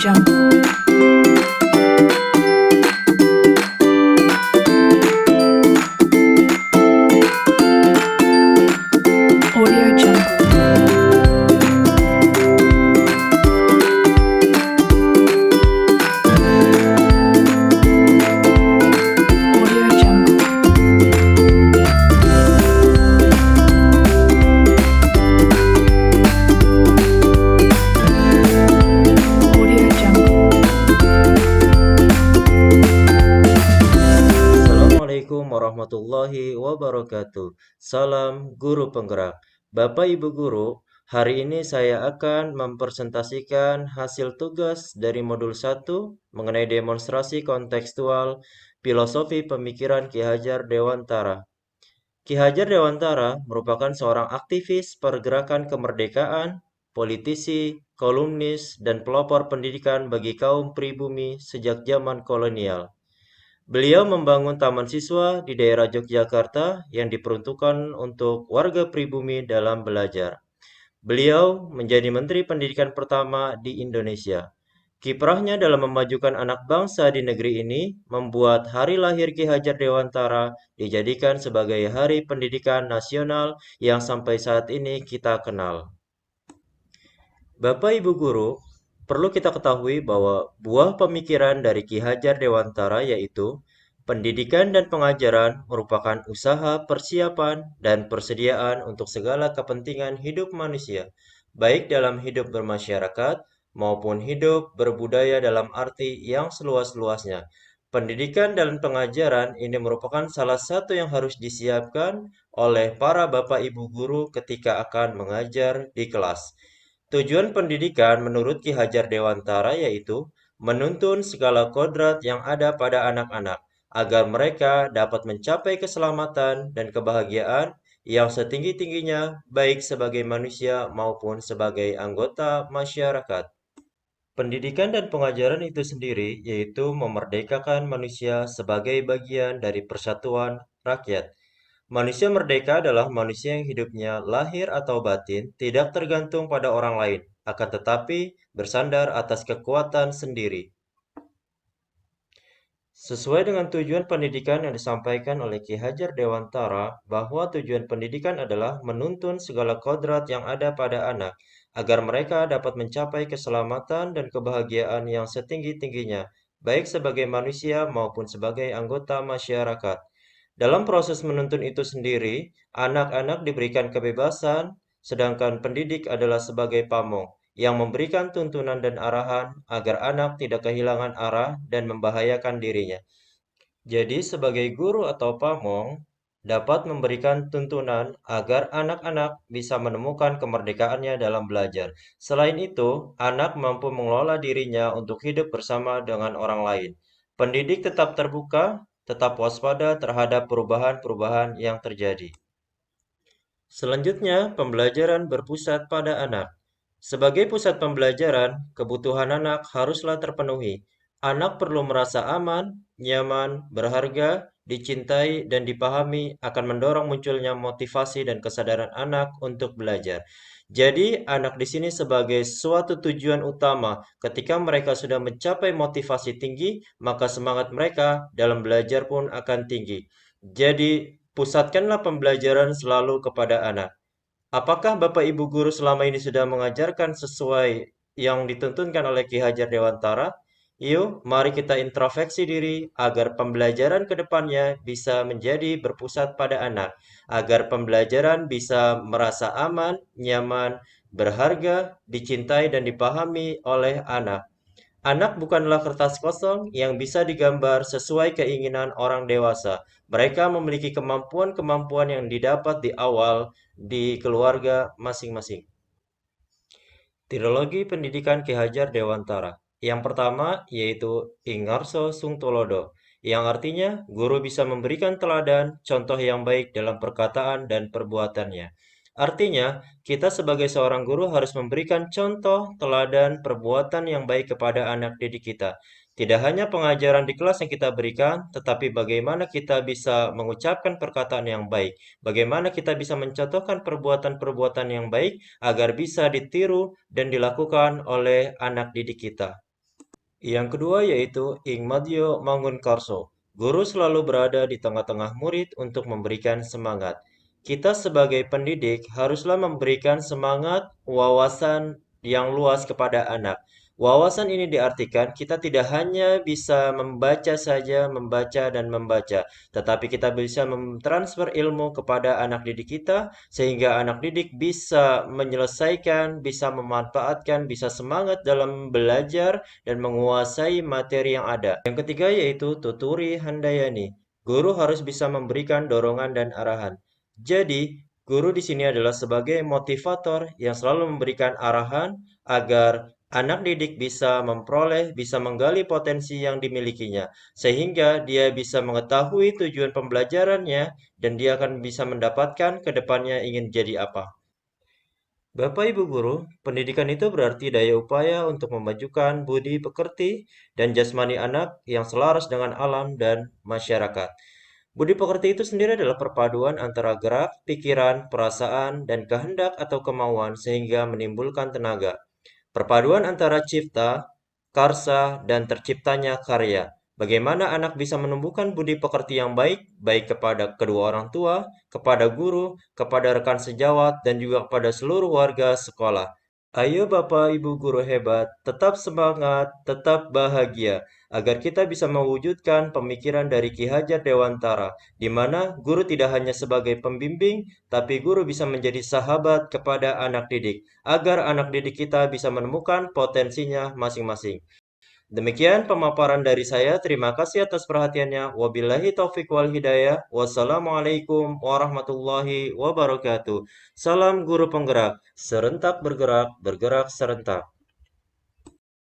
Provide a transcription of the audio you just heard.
Jungle. Audio Jungle. Audio Jungle. Audio Jungle. Assalamualaikum warahmatullahi wabarakatuh. Salam guru penggerak. Bapak Ibu guru, hari ini saya akan mempresentasikan hasil tugas dari modul 1 mengenai demonstrasi kontekstual filosofi pemikiran Ki Hajar Dewantara. Ki Hajar Dewantara merupakan seorang aktivis pergerakan kemerdekaan, politisi, kolumnis, dan pelopor pendidikan bagi kaum pribumi sejak zaman kolonial. Beliau membangun taman siswa di daerah Yogyakarta yang diperuntukkan untuk warga pribumi dalam belajar. Beliau menjadi Menteri Pendidikan pertama di Indonesia. Kiprahnya dalam memajukan anak bangsa di negeri ini membuat hari lahir Ki Hajar Dewantara dijadikan sebagai Hari Pendidikan Nasional yang sampai saat ini kita kenal. Bapak Ibu guru, perlu kita ketahui bahwa buah pemikiran dari Ki Hajar Dewantara yaitu pendidikan dan pengajaran merupakan usaha persiapan dan persediaan untuk segala kepentingan hidup manusia, baik dalam hidup bermasyarakat maupun hidup berbudaya dalam arti yang seluas-luasnya. Pendidikan dan pengajaran ini merupakan salah satu yang harus disiapkan oleh para bapak ibu guru ketika akan mengajar di kelas. Tujuan pendidikan menurut Ki Hajar Dewantara yaitu menuntun segala kodrat yang ada pada anak-anak agar mereka dapat mencapai keselamatan dan kebahagiaan yang setinggi-tingginya baik sebagai manusia maupun sebagai anggota masyarakat. Pendidikan dan pengajaran itu sendiri yaitu memerdekakan manusia sebagai bagian dari persatuan rakyat. Manusia merdeka adalah manusia yang hidupnya lahir atau batin tidak tergantung pada orang lain, akan tetapi bersandar atas kekuatan sendiri. Sesuai dengan tujuan pendidikan yang disampaikan oleh Ki Hajar Dewantara, bahwa tujuan pendidikan adalah menuntun segala kodrat yang ada pada anak, agar mereka dapat mencapai keselamatan dan kebahagiaan yang setinggi-tingginya, baik sebagai manusia maupun sebagai anggota masyarakat. Dalam proses menuntun itu sendiri, anak-anak diberikan kebebasan, sedangkan pendidik adalah sebagai pamong yang memberikan tuntunan dan arahan agar anak tidak kehilangan arah dan membahayakan dirinya. Jadi, sebagai guru atau pamong dapat memberikan tuntunan agar anak-anak bisa menemukan kemerdekaannya dalam belajar. Selain itu, anak mampu mengelola dirinya untuk hidup bersama dengan orang lain. Pendidik tetap terbuka, tetap waspada terhadap perubahan-perubahan yang terjadi. Selanjutnya, pembelajaran berpusat pada anak. Sebagai pusat pembelajaran, kebutuhan anak haruslah terpenuhi. Anak perlu merasa aman, nyaman, berharga, dicintai, dan dipahami akan mendorong munculnya motivasi dan kesadaran anak untuk belajar. Jadi, anak di sini sebagai suatu tujuan utama. Ketika mereka sudah mencapai motivasi tinggi, maka semangat mereka dalam belajar pun akan tinggi. Jadi, pusatkanlah pembelajaran selalu kepada anak. Apakah Bapak Ibu guru selama ini sudah mengajarkan sesuai yang dituntunkan oleh Ki Hajar Dewantara? Yuk, mari kita introspeksi diri agar pembelajaran ke depannya bisa menjadi berpusat pada anak, agar pembelajaran bisa merasa aman, nyaman, berharga, dicintai dan dipahami oleh anak. Anak bukanlah kertas kosong yang bisa digambar sesuai keinginan orang dewasa. Mereka memiliki kemampuan-kemampuan yang didapat di awal di keluarga masing-masing. Trilogi Pendidikan Ki Hajar Dewantara. Yang pertama yaitu Ingarso Sungtolodo, yang artinya guru bisa memberikan teladan, contoh yang baik dalam perkataan dan perbuatannya. Artinya, kita sebagai seorang guru harus memberikan contoh, teladan, perbuatan yang baik kepada anak didik kita. Tidak hanya pengajaran di kelas yang kita berikan, tetapi bagaimana kita bisa mengucapkan perkataan yang baik, bagaimana kita bisa mencontohkan perbuatan-perbuatan yang baik agar bisa ditiru dan dilakukan oleh anak didik kita. Yang kedua yaitu Ingmadio Mangunkarso. Guru selalu berada di tengah-tengah murid untuk memberikan semangat. Kita sebagai pendidik haruslah memberikan semangat, wawasan yang luas kepada anak. Wawasan ini diartikan kita tidak hanya bisa membaca saja, membaca dan membaca, tetapi kita bisa mentransfer ilmu kepada anak didik kita sehingga anak didik bisa menyelesaikan, bisa memanfaatkan, bisa semangat dalam belajar dan menguasai materi yang ada. Yang ketiga yaitu tuturi handayani. Guru harus bisa memberikan dorongan dan arahan. Jadi, guru di sini adalah sebagai motivator yang selalu memberikan arahan agar anak didik bisa memperoleh, bisa menggali potensi yang dimilikinya, sehingga dia bisa mengetahui tujuan pembelajarannya dan dia akan bisa mendapatkan ke depannya ingin jadi apa. Bapak Ibu guru, pendidikan itu berarti daya upaya untuk memajukan budi pekerti dan jasmani anak yang selaras dengan alam dan masyarakat. Budi pekerti itu sendiri adalah perpaduan antara gerak, pikiran, perasaan, dan kehendak atau kemauan sehingga menimbulkan tenaga. Perpaduan antara cipta, karsa, dan terciptanya karya. Bagaimana anak bisa menumbuhkan budi pekerti yang baik, baik kepada kedua orang tua, kepada guru, kepada rekan sejawat, dan juga kepada seluruh warga sekolah. Ayo Bapak Ibu guru hebat, tetap semangat, tetap bahagia, agar kita bisa mewujudkan pemikiran dari Ki Hajar Dewantara, di mana guru tidak hanya sebagai pembimbing, tapi guru bisa menjadi sahabat kepada anak didik, agar anak didik kita bisa menemukan potensinya masing-masing. Demikian pemaparan dari saya. Terima kasih atas perhatiannya. Wabillahi taufik wal hidayah. Wassalamualaikum warahmatullahi wabarakatuh. Salam guru penggerak. Serentak bergerak, bergerak serentak.